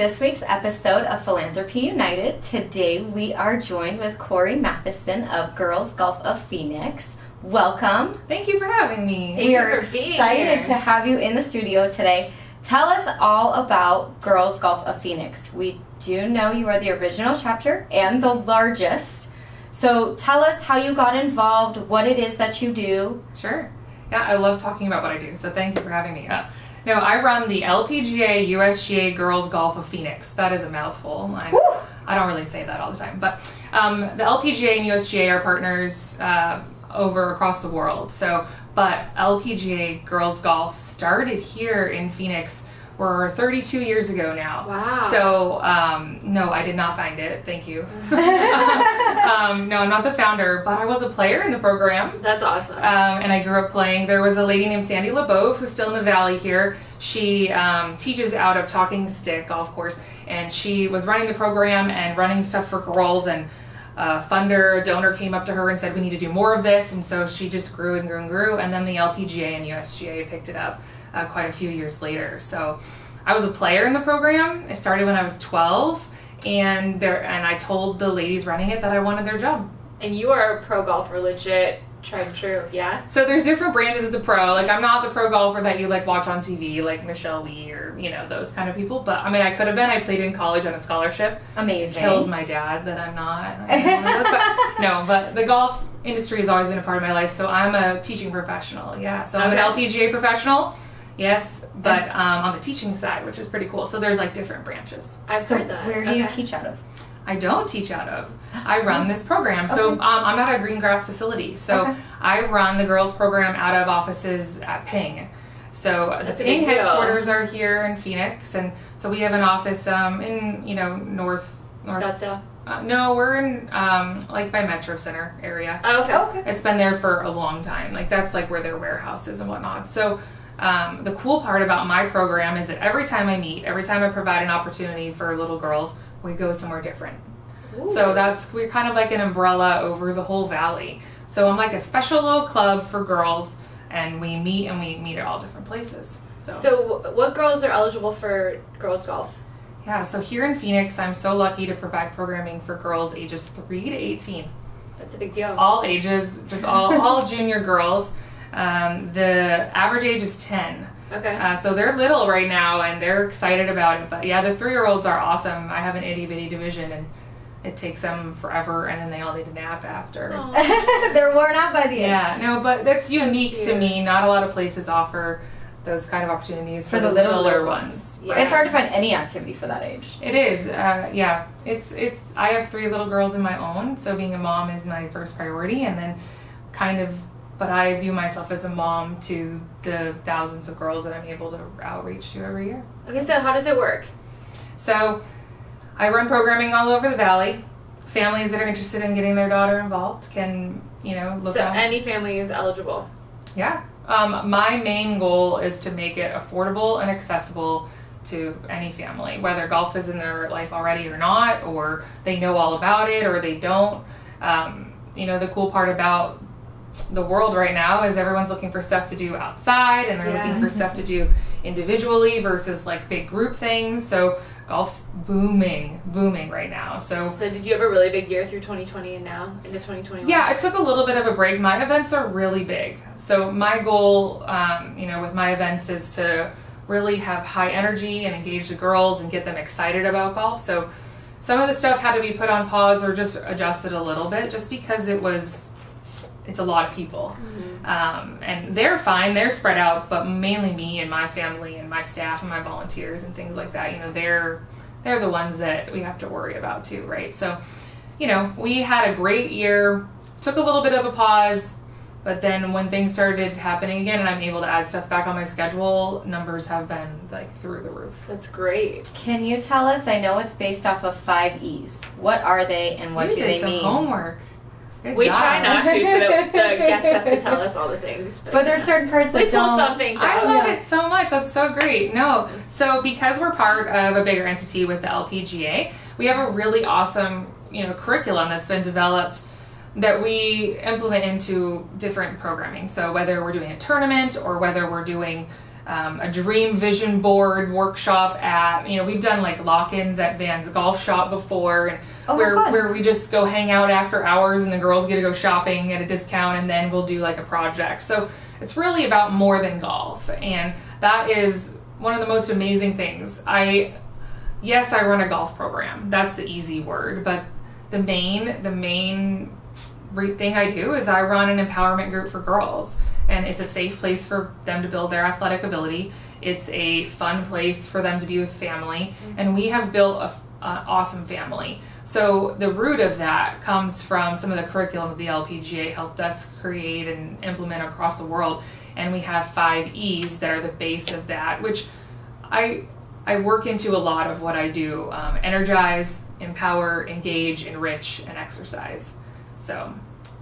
this week's episode of Philanthropy United. Today we are joined with Cori Matheson of Girls Golf of Phoenix. Welcome. Thank you for having me. We are excited to have you in the studio today. Tell us all about Girls Golf of Phoenix. We do know you are the original chapter and the largest. So tell us how you got involved, what it is that you do. Sure. Yeah, I love talking about what I do, so thank you for having me. No, I run the LPGA USGA Girls Golf of Phoenix. That is a mouthful. I don't really say that all the time. But the LPGA and USGA are partners over across the world. But LPGA Girls Golf started here in Phoenix. We're 32 years ago now. Wow. So, no, I did not find it. Thank you. No, I'm not the founder, but I was a player in the program. That's awesome. And I grew up playing. There was a lady named Sandy LeBeau who's still in the Valley here. She teaches out of Talking Stick Golf Course, and she was running the program and running stuff for girls, and a donor came up to her and said, we need to do more of this, and so she just grew and grew and grew, and then the LPGA and USGA picked it up quite a few years later. So I was a player in the program. I started when I was 12, and I told the ladies running it that I wanted their job. And you are a pro golfer, legit, tried and true, yeah? So there's different branches of the pro. Like, I'm not the pro golfer that you watch on TV, like Michelle Wie or those kind of people. But I mean, I could have been. I played in college on a scholarship. Amazing. Kills my dad that I'm not. But the golf industry has always been a part of my life. So I'm a teaching professional. Yeah. So I'm an LPGA professional. Yes, but on the teaching side, which is pretty cool. So there's different branches. I've heard that. Where do you teach out of? I don't teach out of. I run this program. So I'm not a green grass facility. So I run the girls program out of offices at Ping. So the Ping headquarters are here in Phoenix, and so we have an office in north Scottsdale. No, we're in by Metro Center area. Oh, okay. It's been there for a long time. That's where their warehouse is and whatnot. So the cool part about my program is that every time I provide an opportunity for little girls, we go somewhere different. Ooh. So we're kind of like an umbrella over the whole valley. So I'm like a special little club for girls, and we meet at all different places. So what girls are eligible for girls golf? Yeah, so here in Phoenix, I'm so lucky to provide programming for girls ages 3 to 18. That's a big deal. All ages, just all junior girls. The average age is 10. Okay. So they're little right now, and they're excited about it. But yeah, the 3-year-olds are awesome. I have an itty-bitty division, and it takes them forever, and then they all need a nap after. They're worn out by the end. Yeah, no, but that's unique to me. Not a lot of places offer those kind of opportunities for the littler ones. Yeah. It's hard to find any activity for that age. It is. Yeah. It's. I have 3 little girls of my own, so being a mom is my first priority, and then but I view myself as a mom to the thousands of girls that I'm able to outreach to every year. Okay, so how does it work? So I run programming all over the valley. Families that are interested in getting their daughter involved can, look up. So any family is eligible? Yeah. My main goal is to make it affordable and accessible to any family, whether golf is in their life already or not, or they know all about it or they don't. The cool part about the world right now is everyone's looking for stuff to do outside, and they're looking for stuff to do individually versus big group things. So golf's booming right now. So did you have a really big year through 2020 and now into 2021? Yeah, I took a little bit of a break. My events are really big. So my goal, with my events is to really have high energy and engage the girls and get them excited about golf. So some of the stuff had to be put on pause or just adjusted a little bit just because it's a lot of people. Mm-hmm. And they're fine, they're spread out, but mainly me and my family and my staff and my volunteers and things like that, they're the ones that we have to worry about too, right? So, we had a great year, took a little bit of a pause, but then when things started happening again and I'm able to add stuff back on my schedule, numbers have been through the roof. That's great. Can you tell us, I know it's based off of 5 E's. What are they and what do they mean? You did some homework. We try not to, so that the guest has to tell us all the things. But there's certain parts that don't. Some things out. I love it so much. That's so great. No, so because we're part of a bigger entity with the LPGA, we have a really awesome, curriculum that's been developed that we implement into different programming. So whether we're doing a tournament or whether we're doing a dream vision board workshop at, we've done like lock-ins at Van's Golf Shop before, and where we just go hang out after hours and the girls get to go shopping at a discount, and then we'll do like a project. So it's really about more than golf, and that is one of the most amazing things. Yes, I run a golf program. That's the easy word, but the main thing I do is I run an empowerment group for girls. And it's a safe place for them to build their athletic ability. It's a fun place for them to be with family. And we have built an awesome family. So the root of that comes from some of the curriculum the LPGA helped us create and implement across the world. And we have 5 E's that are the base of that, which I work into a lot of what I do. Energize, empower, engage, enrich, and exercise. So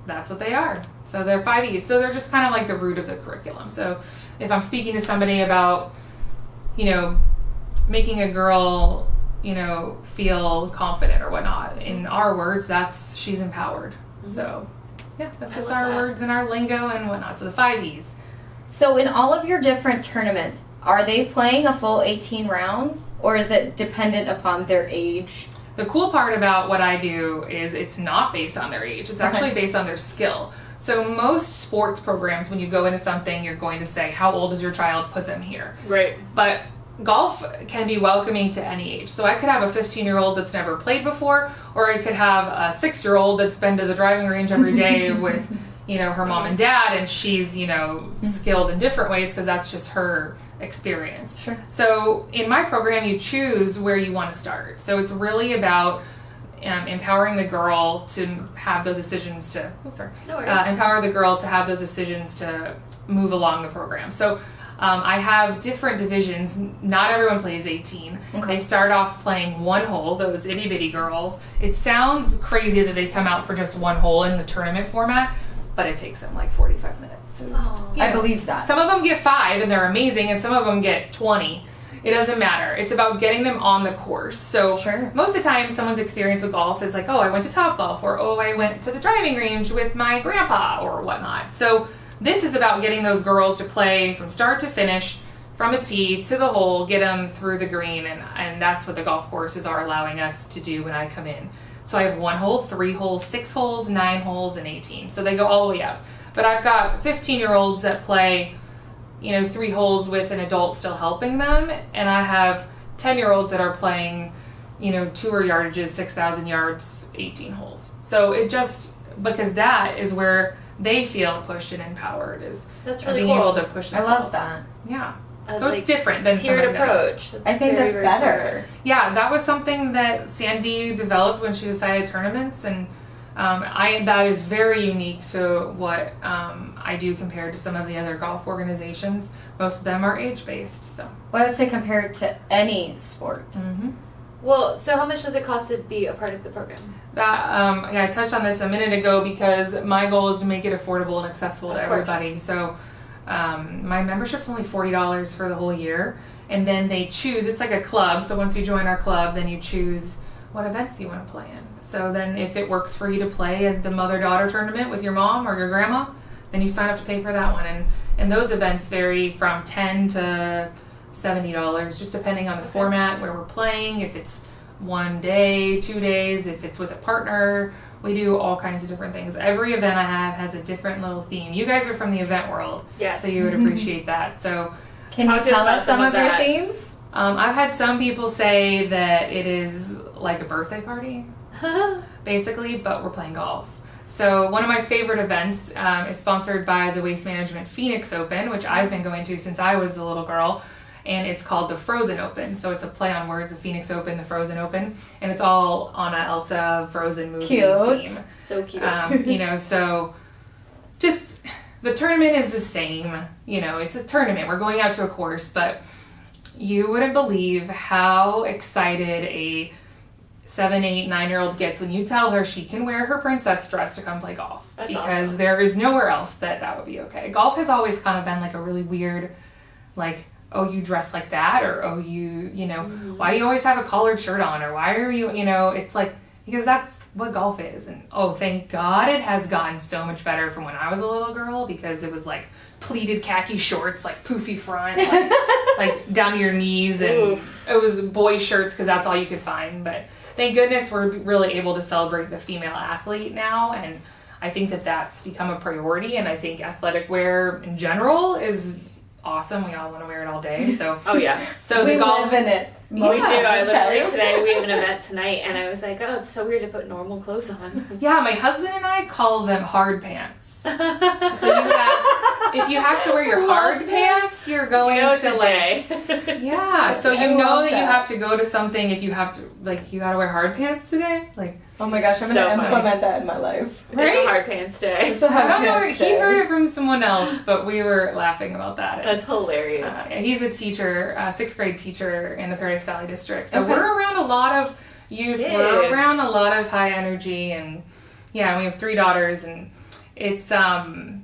that's what they are. So they're 5 E's. So they're just kind of like the root of the curriculum. So if I'm speaking to somebody about, making a girl, feel confident or whatnot, in our words, she's empowered. Mm-hmm. So yeah, that's just our words and our lingo and whatnot. So the 5 E's. So in all of your different tournaments, are they playing a full 18 rounds, or is it dependent upon their age? The cool part about what I do is it's not based on their age. It's actually based on their skill. So most sports programs, when you go into something, you're going to say, how old is your child? Put them here. Right. But golf can be welcoming to any age. So I could have a 15-year-old that's never played before, or I could have a 6-year-old that's been to the driving range every day with, her mom and dad, and she's, skilled in different ways because that's just her experience. Sure. So in my program, you choose where you want to start. So it's really about empowering the girl to have those decisions to empower the girl to have those decisions to move along the program. So I have different divisions. Not everyone plays 18. Okay. They start off playing 1 hole, those itty bitty girls. It sounds crazy that they come out for just 1 hole in the tournament format, but it takes them like 45 minutes. I believe that. Some of them get 5 and they're amazing, and some of them get 20. It doesn't matter. It's about getting them on the course. So most of the time, someone's experience with golf is like, oh, I went to Topgolf, or oh, I went to the driving range with my grandpa, or whatnot. So this is about getting those girls to play from start to finish, from a tee to the hole, get them through the green, and that's what the golf courses are allowing us to do when I come in. So I have 1 hole, 3 holes, 6 holes, 9 holes, and 18. So they go all the way up. But I've got 15-year-olds that play 3 holes with an adult still helping them, and I have 10-year-olds that are playing, tour yardages, 6,000 yards, 18 holes. So it just, because that is where they feel pushed and empowered, is that's really being cool. able to push themselves. I love that. Yeah. So it's different than tiered approach. I think that's better. Yeah, that was something that Sandy developed when she decided tournaments, and that is very unique to what I do compared to some of the other golf organizations. Most of them are age-based. So Well, I would say compared to any sport. Mm-hmm. Well, so how much does it cost to be a part of the program? That I touched on this a minute ago because my goal is to make it affordable and accessible to everybody. So my membership's only $40 for the whole year, and then they choose. It's like a club. So once you join our club, then you choose what events you want to play in. So then if it works for you to play at the mother-daughter tournament with your mom or your grandma, then you sign up to pay for that one. And those events vary from $10 to $70, just depending on the format, where we're playing, if it's 1 day, 2 days, if it's with a partner. We do all kinds of different things. Every event I have has a different little theme. You guys are from the event world, so you would appreciate that. So can you tell us some of your themes? I've had some people say that it is like a birthday party, basically, but we're playing golf. So one of my favorite events is sponsored by the Waste Management Phoenix Open, which I've been going to since I was a little girl, and it's called the Frozen Open. So it's a play on words, the Phoenix Open, the Frozen Open, and it's all on a Elsa Frozen movie theme. So cute. So just the tournament is the same. It's a tournament. We're going out to a course, but you wouldn't believe how excited a 7, 8, 9-year-old gets when you tell her she can wear her princess dress to come play golf. That's because awesome. There is nowhere else that would be okay. Golf has always kind of been like a really weird, like, oh, you dress like that, or oh, why do you always have a collared shirt on, or why are you, it's like, because that's what golf is. And oh, thank God it has gotten so much better from when I was a little girl, because it was like pleated khaki shorts, like poofy front, like down to your knees, and Oof. it was boy shirts because that's all you could find. But thank goodness we're really able to celebrate the female athlete now, and I think that that's become a priority. And I think athletic wear in general is awesome. We all want to wear it all day. So Oh yeah. so we the golf. live in it. We do. I literally child. today we have an event tonight, and I was like, oh, it's so weird to put normal clothes on. Yeah, my husband and I call them hard pants. So if you have to wear your hard pants, you're going to like, yeah. So I you know love that you that. have to go to something if you have to, like, you gotta wear hard pants today. Like, Oh my gosh, I'm So gonna funny. implement that in my life. It's Right? a hard pants day. It's a I hard don't know. pants He day. heard it from someone else, but we were laughing about that. That's hilarious. He's a teacher, sixth grade teacher in the Paradise Valley District. So Okay. we're around a lot of youth. Kids. We're around a lot of high energy, and yeah, we have 3 daughters, and it's a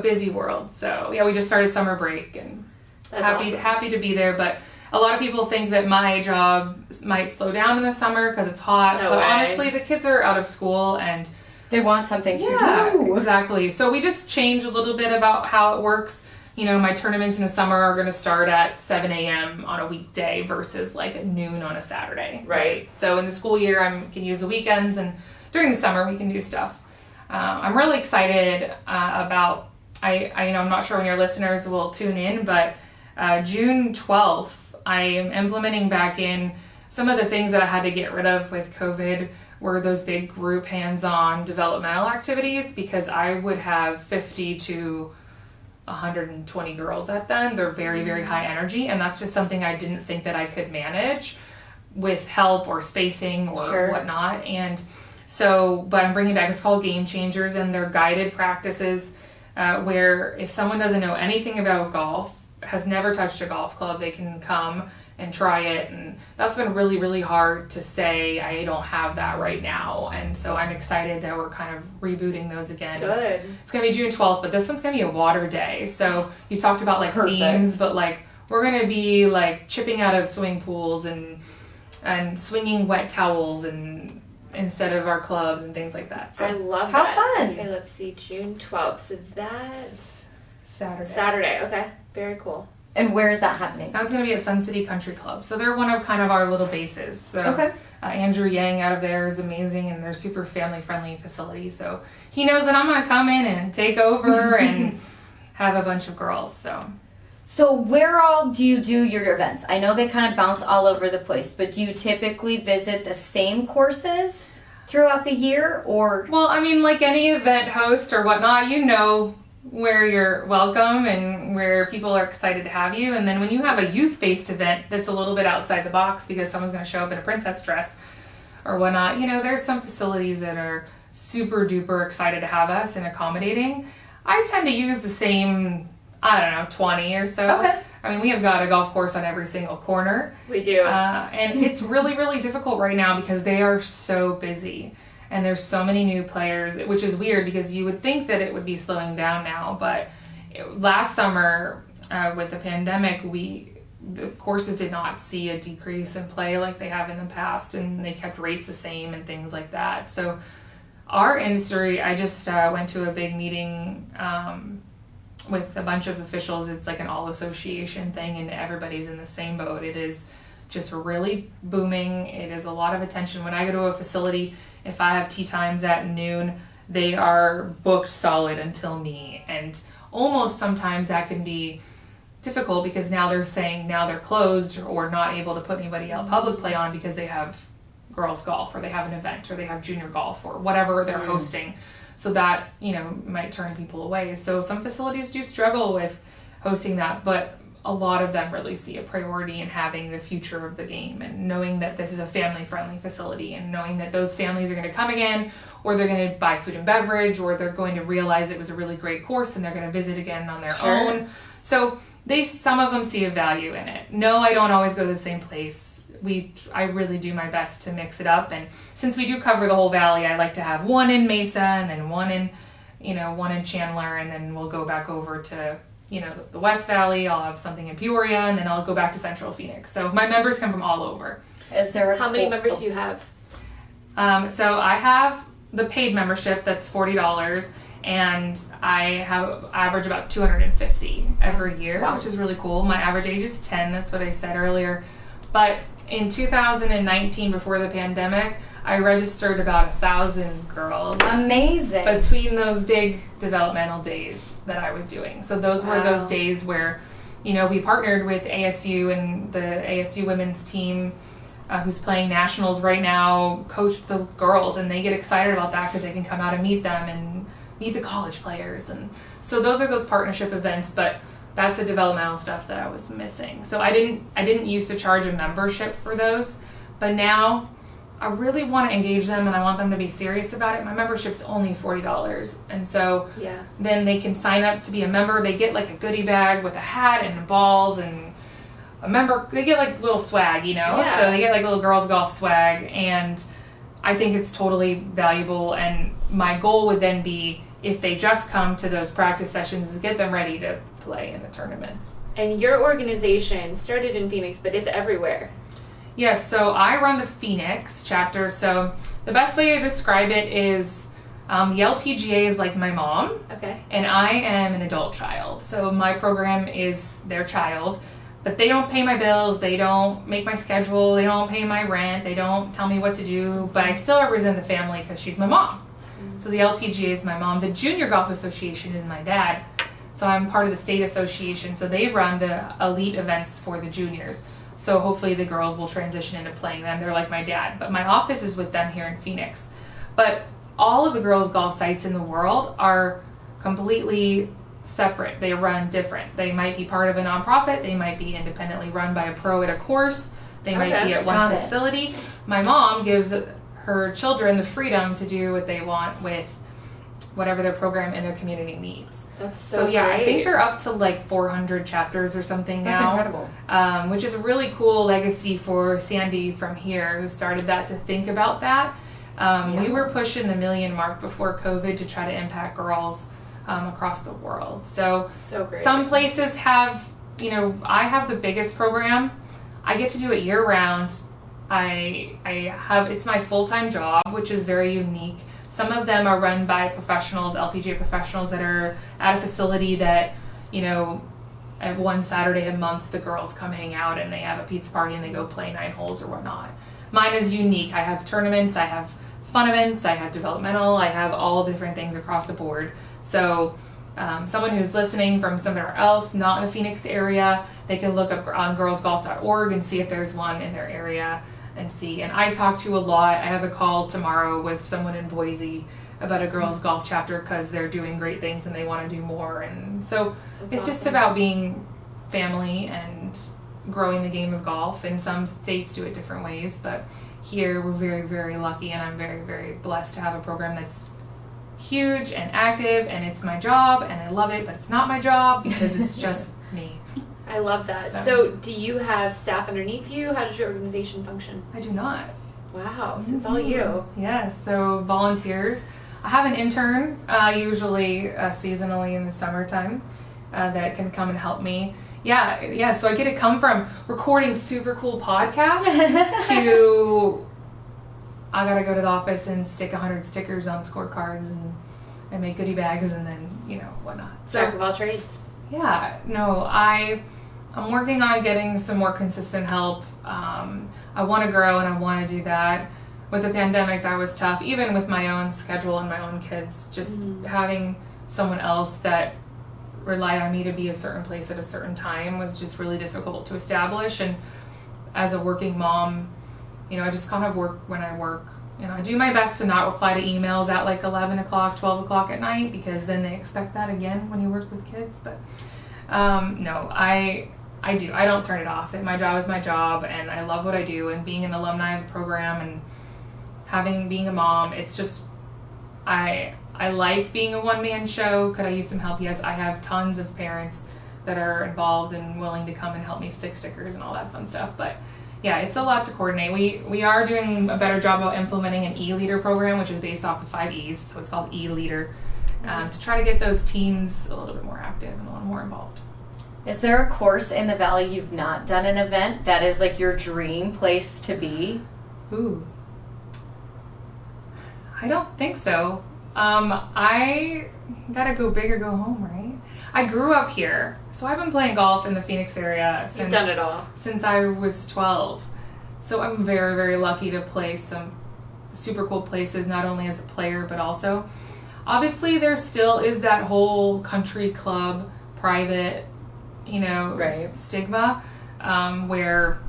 busy world. So yeah, we just started summer break, and That's happy awesome. to be there. But a lot of people think that my job might slow down in the summer because it's hot. No but way. honestly, the kids are out of school, and They want something to yeah, do. exactly. So we just changed a little bit about how it works. You know, my tournaments in the summer are going to start at 7 a.m. on a weekday versus like noon on a Saturday. Right. So in the school year, I can use the weekends, and during the summer, we can do stuff. I'm really excited about. I'm not sure when your listeners will tune in, but June 12th, I am implementing back in some of the things that I had to get rid of with COVID. Were those big group hands-on developmental activities, because I would have 50 to 120 girls at them. They're very, very high energy, and that's just something I didn't think that I could manage with help or spacing or Sure. whatnot. And so, but I'm bringing back, it's called Game Changers, and they're guided practices where if someone doesn't know anything about golf, has never touched a golf club, they can come and try it. And that's been really, really hard to say, I don't have that right now. And so I'm excited that we're kind of rebooting those again. Good. It's going to be June 12th, but this one's going to be a water day. So you talked about like Perfect. themes, but like we're going to be like chipping out of swimming pools and swinging wet towels and instead of our clubs and things like that. I So love How that. fun. Okay, let's see. June 12th. So that's Saturday. Saturday. Okay. Very cool. And where is that happening? That one's going to be at Sun City Country Club. So they're one of kind of our little bases. So Okay. Andrew Yang out of there is amazing, and they're super family-friendly facility. So he knows that I'm going to come in and take over and have a bunch of girls. So where all do you do your events? I know they kind of bounce all over the place, but do you typically visit the same courses throughout the year, or? Well, I mean, like any event host or whatnot, you know where you're welcome and where people are excited to have you. And then when you have a youth-based event that's a little bit outside the box because someone's going to show up in a princess dress or whatnot, you know, there's some facilities that are super duper excited to have us and accommodating. I tend to use the same, 20 or so. Okay. I mean, we have got a golf course on every single corner. We do. And it's really, really difficult right now because they are so busy. And there's so many new players, which is weird because you would think that it would be slowing down now. But last summer, with the pandemic, the courses did not see a decrease in play like they have in the past. And they kept rates the same and things like that. So our industry, I just went to a big meeting with a bunch of officials. It's like an all association thing, and everybody's in the same boat. It is just really booming. It is a lot of attention. When I go to a facility, if I have tee times at noon, they are booked solid until me. And almost sometimes that can be difficult because now they're saying now they're closed or not able to put anybody out public play on because they have girls golf or they have an event or they have junior golf or whatever they're hosting. So that, might turn people away. So some facilities do struggle with hosting that, but a lot of them really see a priority in having the future of the game and knowing that this is a family-friendly facility and knowing that those families are going to come again, or they're going to buy food and beverage, or they're going to realize it was a really great course and they're going to visit again on their Sure. own. So some of them see a value in it. No, I don't always go to the same place. I really do my best to mix it up, and since we do cover the whole valley, I like to have one in Mesa and then one in Chandler, and then we'll go back over to the West Valley. I'll have something in Peoria, and then I'll go back to Central Phoenix. So my members come from all over. Is there How many members do you have? So I have the paid membership that's $40, and I have average about $250 every year, which is really cool. My average age is 10, that's what I said earlier. But in 2019, before the pandemic, I registered about 1,000 girls. Amazing. Between those big developmental days that I was doing. So those were those days where, we partnered with ASU, and the ASU women's team, who's playing nationals right now, coached the girls, and they get excited about that because they can come out and meet them and meet the college players. And so those are those partnership events, but that's the developmental stuff that I was missing. So I didn't used to charge a membership for those, but now I really want to engage them and I want them to be serious about it. My membership's only $40, and so then they can sign up to be a member. They get like a goodie bag with a hat and balls and a member. They get like little swag, so they get like little girls golf swag, and I think it's totally valuable. And my goal would then be, if they just come to those practice sessions, is get them ready to play in the tournaments. And your organization started in Phoenix, but it's everywhere. Yes, so I run the Phoenix chapter. So the best way to describe it is the LPGA is like my mom. Okay. And I am an adult child. So my program is their child. But they don't pay my bills, they don't make my schedule, they don't pay my rent, they don't tell me what to do, but I still represent the family because she's my mom. So the LPGA is my mom. The Junior Golf Association is my dad. So I'm part of the state association. So they run the elite events for the juniors. So hopefully the girls will transition into playing them. They're like my dad. But my office is with them here in Phoenix. But all of the girls' golf sites in the world are completely separate. They run different. They might be part of a nonprofit. They might be independently run by a pro at a course. They might be at one facility. My mom gives her children the freedom to do what they want with whatever their program and their community needs. That's so great. I think they're up to like 400 chapters or something now. That's incredible. Which is a really cool legacy for Sandy from here, who started that, to think about that. We were pushing the 1 million mark before COVID to try to impact girls across the world. So great. Some places have, I have the biggest program. I get to do it year round. It's my full-time job, which is very unique. Some of them are run by professionals, LPGA professionals, that are at a facility that, at one Saturday a month, the girls come hang out and they have a pizza party and they go play 9 holes or whatnot. Mine is unique. I have tournaments, I have fun events, I have developmental, I have all different things across the board. So someone who's listening from somewhere else, not in the Phoenix area, they can look up on girlsgolf.org and see if there's one in their area and see. And I talk to a lot. I have a call tomorrow with someone in Boise about a girls golf chapter because they're doing great things and they want to do more. And so it's just about being family and growing the game of golf. And some states do it different ways, but here we're very, very lucky, and I'm very, very blessed to have a program that's huge and active, and it's my job and I love it, but it's not my job because it's just me. I love that. So do you have staff underneath you? How does your organization function? I do not. Wow, so it's all you. Yes, so volunteers. I have an intern, usually seasonally in the summertime, that can come and help me. Yeah, so I get to come from recording super cool podcasts to I gotta go to the office and stick 100 stickers on scorecards and make goodie bags and then, whatnot. So, Jack of all trades. Yeah, no, I'm working on getting some more consistent help. I want to grow and I want to do that. With the pandemic, that was tough, even with my own schedule and my own kids. Just having someone else that relied on me to be a certain place at a certain time was just really difficult to establish. And as a working mom, I just kind of work when I work. I do my best to not reply to emails at like 11 o'clock, 12 o'clock at night, because then they expect that again when you work with kids. But no, I do. I don't turn it off. My job is my job, and I love what I do. And being an alumni of the program and being a mom, it's just, I like being a one-man show. Could I use some help? Yes, I have tons of parents that are involved and willing to come and help me stick stickers and all that fun stuff. But yeah, it's a lot to coordinate. We are doing a better job of implementing an E-Leader program, which is based off the 5 E's, so it's called E-Leader, to try to get those teens a little bit more active and a little more involved. Is there a course in the Valley you've not done an event that is like your dream place to be? Ooh. I don't think so. I gotta go big or go home, right? I grew up here, so I've been playing golf in the Phoenix area You've done it all. since I was 12. So I'm very, very lucky to play some super cool places, not only as a player, but also, obviously, there still is that whole country club, private, stigma, where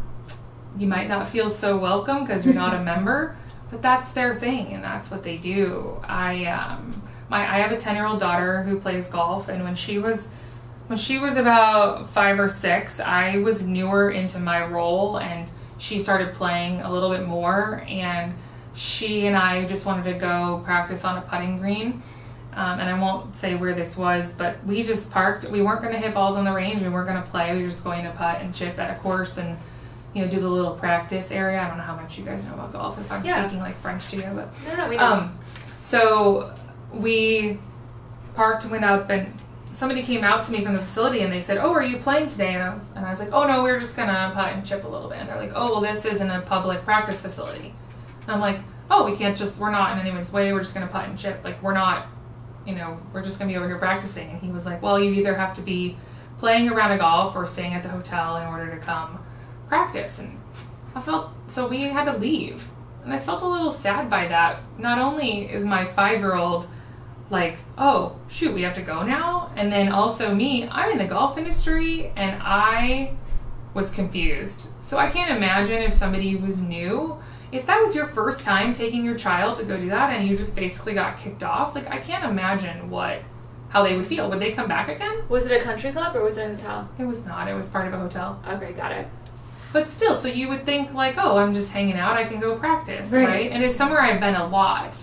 you might not feel so welcome because you're not a member, but that's their thing and that's what they do. I have a 10-year-old daughter who plays golf, and when she was about 5 or 6, I was newer into my role, and she started playing a little bit more, and she and I just wanted to go practice on a putting green. And I won't say where this was, but we just parked. We weren't going to hit balls on the range. We weren't going to play. We were just going to putt and chip at a course and, do the little practice area. I don't know how much you guys know about golf if I'm speaking like French to you, but No, we don't. So we parked and went up, and somebody came out to me from the facility and they said, "Oh, are you playing today?" And I was like, "Oh no, we're just gonna putt and chip a little bit." And they're like, "Oh, well, this isn't a public practice facility." And I'm like, "Oh, we're not in anyone's way. We're just gonna putt and chip. Like, we're not, we're just gonna be over here practicing." And he was like, "Well, you either have to be playing a round of golf or staying at the hotel in order to come practice." And so we had to leave. And I felt a little sad by that. Not only is my 5-year-old like, "Oh, shoot, we have to go now?" And then also I'm in the golf industry, and I was confused. So I can't imagine if somebody was new, if that was your first time taking your child to go do that and you just basically got kicked off. Like, I can't imagine how they would feel. Would they come back again? Was it a country club or was it a hotel? It was not. It was part of a hotel. Okay, got it. But still, so you would think like, "Oh, I'm just hanging out. I can go practice," right? And it's somewhere I've been a lot.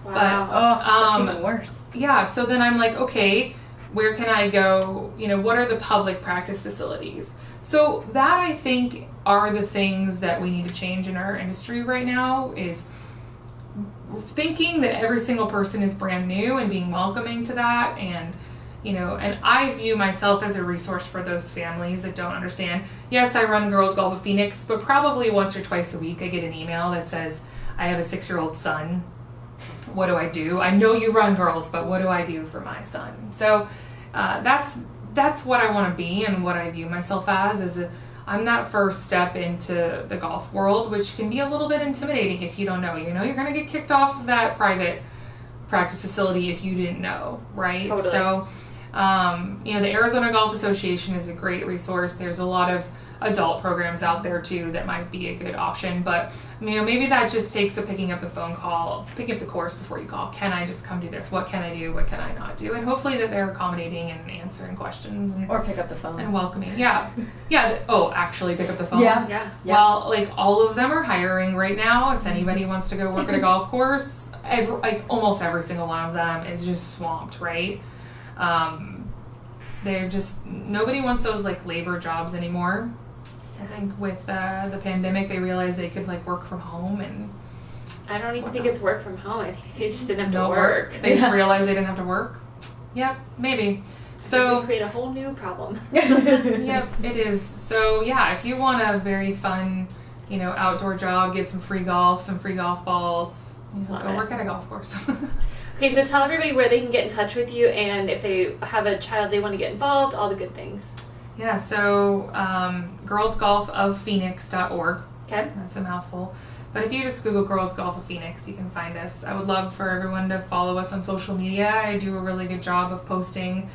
Wow. That's even worse. Yeah, so then I'm like, okay, where can I go? What are the public practice facilities? So that, I think, are the things that we need to change in our industry right now, is thinking that every single person is brand new and being welcoming to that. And, and I view myself as a resource for those families that don't understand. Yes, I run Girls Golf of Phoenix, but probably once or twice a week I get an email that says, "I have a 6-year-old son. What do I do? I know you run girls, but what do I do for my son?" So that's what I want to be, and what I view myself as I'm that first step into the golf world, which can be a little bit intimidating if you don't know. You're going to get kicked off of that private practice facility if you didn't know, right? Totally. So, the Arizona Golf Association is a great resource. There's a lot of adult programs out there too that might be a good option, but maybe that just takes picking up the phone call, picking up the course before you call. Can I just come do this? What can I do? What can I not do? And hopefully that they're accommodating and answering questions Or pick up the phone. and welcoming. Yeah. Oh, actually pick up the phone. Yeah. Well, all of them are hiring right now. If anybody wants to go work at a golf course, almost every single one of them is just swamped, right? They're just, nobody wants those labor jobs anymore. I think with the pandemic, they realized they could work from home, and I don't even think it's work from home. I think they just didn't have no to work. They just realized they didn't have to work. Yep, maybe. So we create a whole new problem. Yep, it is. So yeah, if you want a very fun, outdoor job, get some free golf balls, go work at a golf course. Okay, so tell everybody where they can get in touch with you, and if they have a child they want to get involved, all the good things. Yeah, so girlsgolfoffphoenix.org. Okay. That's a mouthful. But if you just Google Girls Golf of Phoenix, you can find us. I would love for everyone to follow us on social media. I do a really good job of posting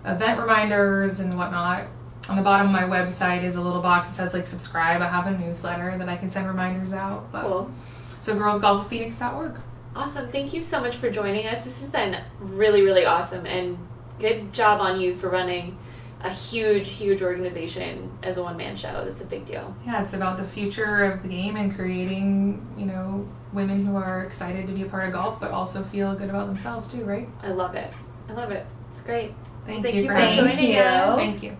event reminders and whatnot. On the bottom of my website is a little box that says subscribe. I have a newsletter that I can send reminders out. But, cool. So girlsgolfoffphoenix.org. Awesome. Thank you so much for joining us. This has been really, really awesome, and good job on you for running a huge, huge organization as a one-man show. That's a big deal. Yeah, it's about the future of the game and creating, women who are excited to be a part of golf, but also feel good about themselves too, right? I love it. It's great. Thank Thank you you for for having me. joining us. Thank you.